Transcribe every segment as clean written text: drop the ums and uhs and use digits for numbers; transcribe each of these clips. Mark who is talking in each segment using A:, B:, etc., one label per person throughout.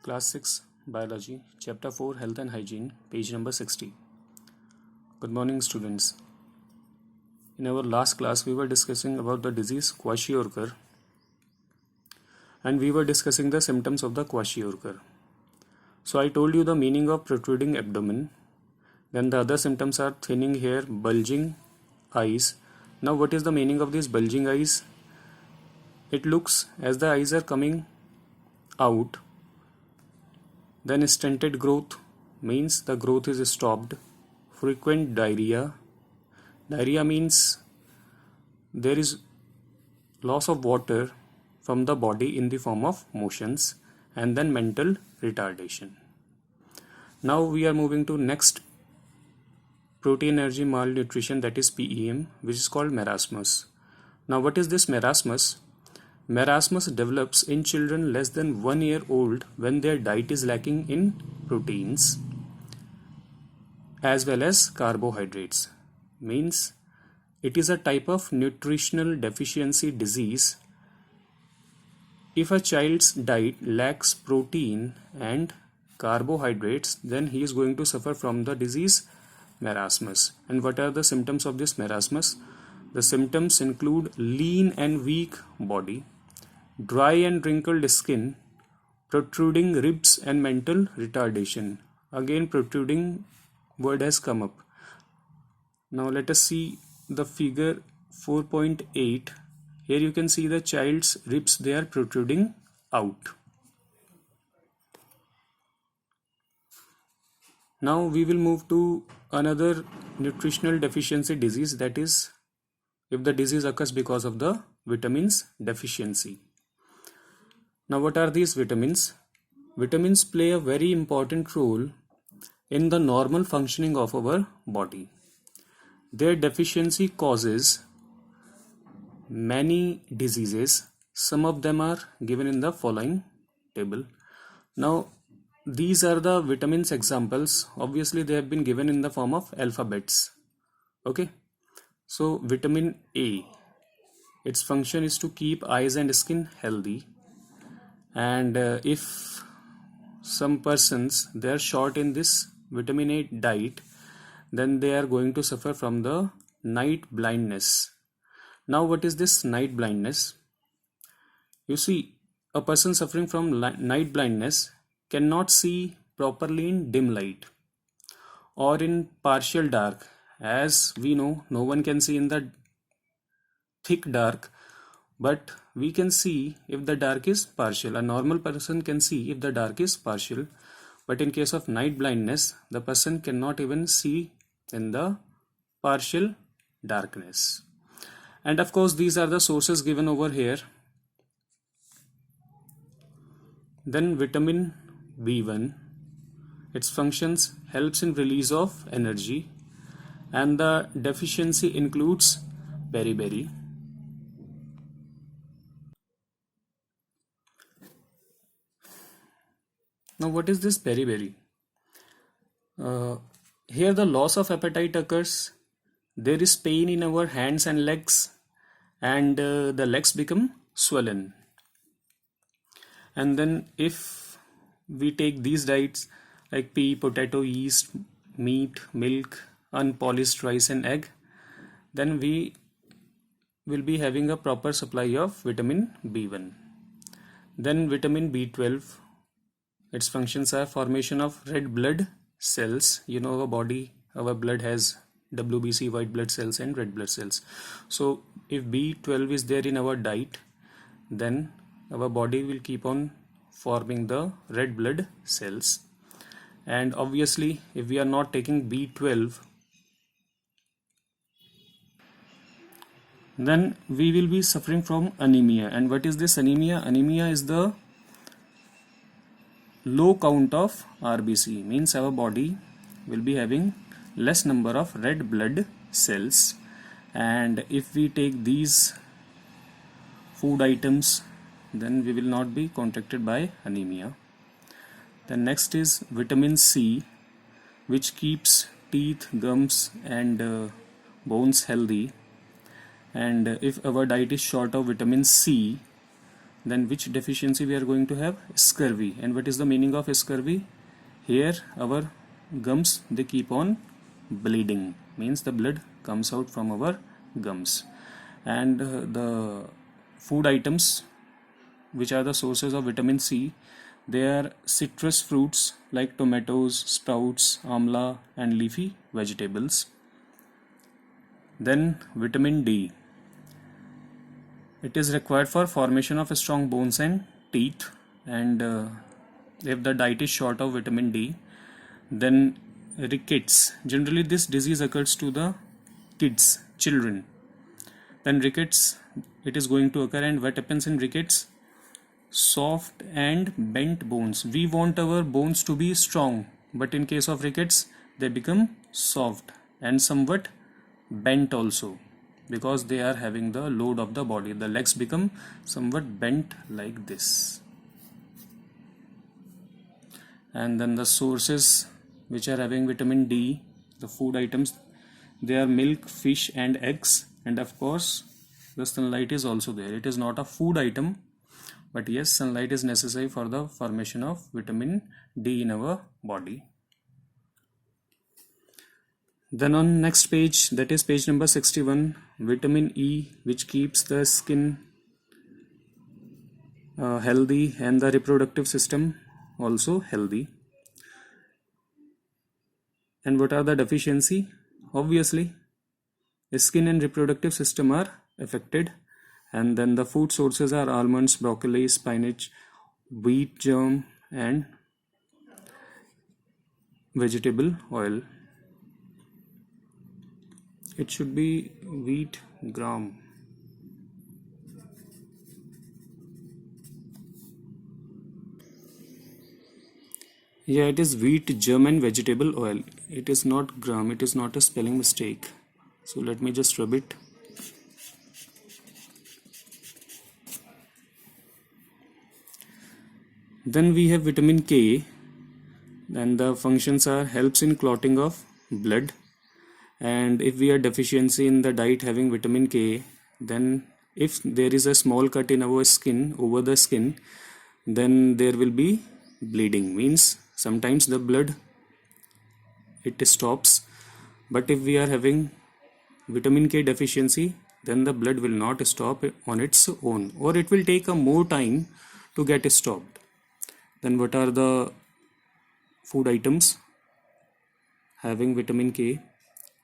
A: Class 6 Biology, Chapter 4 Health and Hygiene, page number 60. Good morning, students. In our last class, we were discussing about the disease kwashiorkor and we were discussing the symptoms of the kwashiorkor. So, I told you the meaning of protruding abdomen. Then the other symptoms are thinning hair, bulging eyes. Now, what is the meaning of these bulging eyes? It looks as the eyes are coming out. Then stunted growth means the growth is stopped. Frequent diarrhea. Diarrhea means there is loss of water from the body in the form of motions, and then mental retardation. Now we are moving to next protein energy malnutrition, that is PEM, which is called marasmus. Now what is this marasmus? Marasmus develops in children less than 1 year old when their diet is lacking in proteins as well as carbohydrates. Means it is a type of nutritional deficiency disease. If a child's diet lacks protein and carbohydrates, then he is going to suffer from the disease marasmus. And what are the symptoms of this marasmus? The symptoms include lean and weak body, dry and wrinkled skin, protruding ribs and mental retardation. Again, protruding word has come up. Now let us see the figure 4.8. Here you can see the child's ribs, they are protruding out. Now we will move to another nutritional deficiency disease, that is if the disease occurs because of the vitamins deficiency. Now what are these vitamins? Vitamins play a very important role in the normal functioning of our body. Their deficiency causes many diseases. Some of them are given in the following table. Now these are the vitamins examples. Obviously they have been given in the form of alphabets. Okay. So vitamin A, its function is to keep eyes and skin healthy. And if some persons they are short in this vitamin A diet, then they are going to suffer from the night blindness. Now what is this night blindness? You see, a person suffering from night blindness cannot see properly in dim light or in partial dark. As we know, no one can see in the thick dark, but we can see if the dark is partial. A normal person can see if the dark is partial, but in case of night blindness, the person cannot even see in the partial darkness. And of course these are the sources given over here. Then vitamin B1, its functions helps in release of energy, and the deficiency includes beriberi. Now what is this beriberi? Here the loss of appetite occurs. There is pain in our hands and legs, and the legs become swollen. And then if we take these diets like pea, potato, yeast, meat, milk, unpolished rice and egg, then we will be having a proper supply of vitamin B1. Then vitamin B12, its functions are formation of red blood cells. You know, our body, our blood has WBC, white blood cells, and red blood cells. So if B12 is there in our diet, then our body will keep on forming the red blood cells. And obviously if we are not taking B12, then we will be suffering from anemia. And what is this anemia? Anemia is the low count of RBC, means our body will be having less number of red blood cells. And if we take these food items, then we will not be contracted by anemia. Then next is vitamin C, which keeps teeth, gums and bones healthy. And if our diet is short of vitamin C, then which deficiency we are going to have? Scurvy. And what is the meaning of scurvy? Here our gums, they keep on bleeding, means the blood comes out from our gums. And the food items which are the sources of vitamin C, they are citrus fruits like tomatoes, sprouts, amla, and leafy vegetables. Then vitamin D. It is required for formation of strong bones and teeth. And if the diet is short of vitamin D, then rickets. Generally, this disease occurs to the kids, children. Then rickets, it is going to occur. And what happens in rickets? Soft and bent bones. We want our bones to be strong, but in case of rickets, they become soft and somewhat bent also, because they are having the load of the body. The legs become somewhat bent like this. And then the sources which are having vitamin D, the food items, they are milk, fish, and eggs. And of course, the sunlight is also there. It is not a food item, but yes, sunlight is necessary for the formation of vitamin D in our body. Then on next page, that is page number 61, vitamin E, which keeps the skin healthy and the reproductive system also healthy. And what are the deficiency? Obviously, the skin and reproductive system are affected. And then the food sources are almonds, broccoli, spinach, wheat germ, and vegetable oil. It should be wheat gram. Yeah, it is wheat germ and vegetable oil. It is not gram. It is not a spelling mistake. So let me just rub it. Then we have vitamin K, and the functions are helps in clotting of blood. And if we are deficiency in the diet having vitamin K, then if there is a small cut in our skin, over the skin, then there will be bleeding, means sometimes the blood, it stops. But if we are having vitamin K deficiency, then the blood will not stop on its own, or it will take a more time to get stopped. Then what are the food items having vitamin K?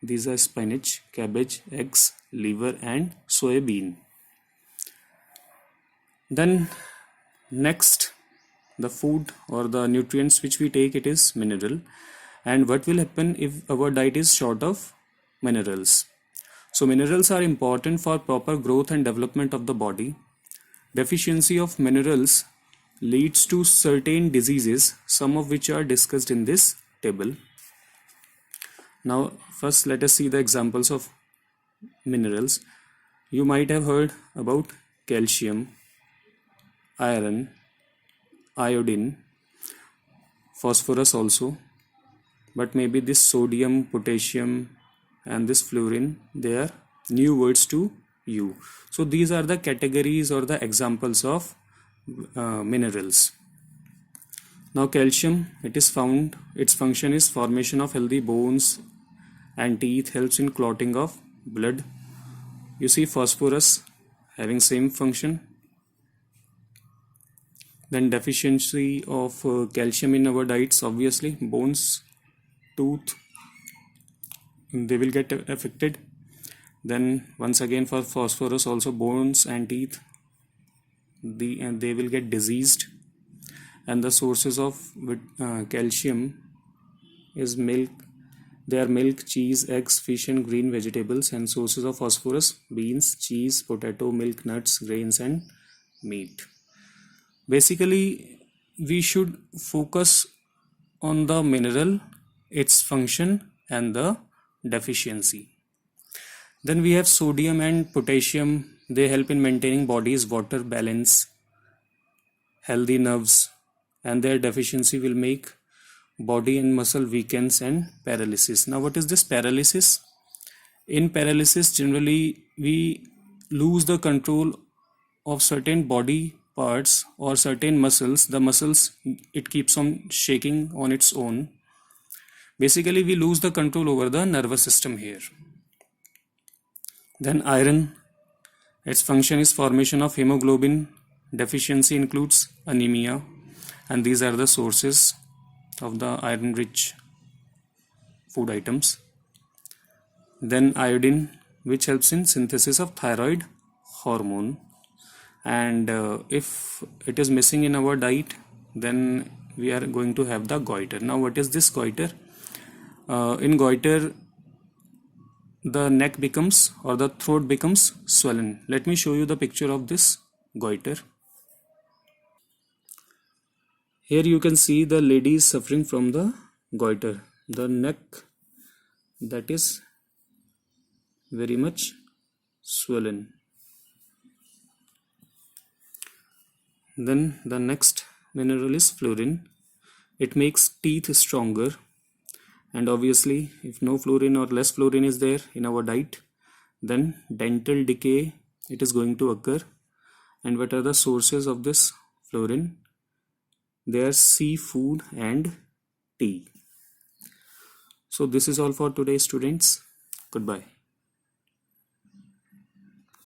A: These are spinach, cabbage, eggs, liver, and soybean. Then next, the food or the nutrients which we take, it is mineral. And what will happen if our diet is short of minerals? So minerals are important for proper growth and development of the body. Deficiency of minerals leads to certain diseases, some of which are discussed in this table. Now first let us see the examples of minerals. You might have heard about calcium, iron, iodine, phosphorus also, but maybe this sodium, potassium, and this fluorine, they are new words to you. So these are the categories or the examples of minerals. Now calcium, it is found, its function is formation of healthy bones and teeth, helps in clotting of blood. You see phosphorus having same function. Then deficiency of calcium in our diets, obviously bones, tooth, they will get affected. Then once again for phosphorus also bones and teeth, they will get diseased. And the sources of calcium is milk. They are milk, cheese, eggs, fish, and green vegetables. And sources of phosphorus, beans, cheese, potato, milk, nuts, grains, and meat. Basically, we should focus on the mineral, its function, and the deficiency. Then we have sodium and potassium. They help in maintaining body's water balance, healthy nerves, and their deficiency will make body and muscle weakens and paralysis. Now what is this paralysis? In paralysis, generally we lose the control of certain body parts or certain muscles, the muscles, it keeps on shaking on its own. Basically, we lose the control over the nervous system here. Then iron, its function is formation of hemoglobin. Deficiency includes anemia, and these are the sources of the iron rich food items. Then iodine, which helps in synthesis of thyroid hormone, and if it is missing in our diet, then we are going to have the goiter. Now what is this goiter? In goiter, the neck becomes, or the throat becomes swollen. Let me show you the picture of this goiter. Here you can see the lady is suffering from the goiter. The neck, that is very much swollen. Then the next mineral is fluorine. It makes teeth stronger, and obviously if no fluorine or less fluorine is there in our diet, then dental decay, it is going to occur. And what are the sources of this fluorine? They are seafood and tea. So this is all for today, students. Goodbye.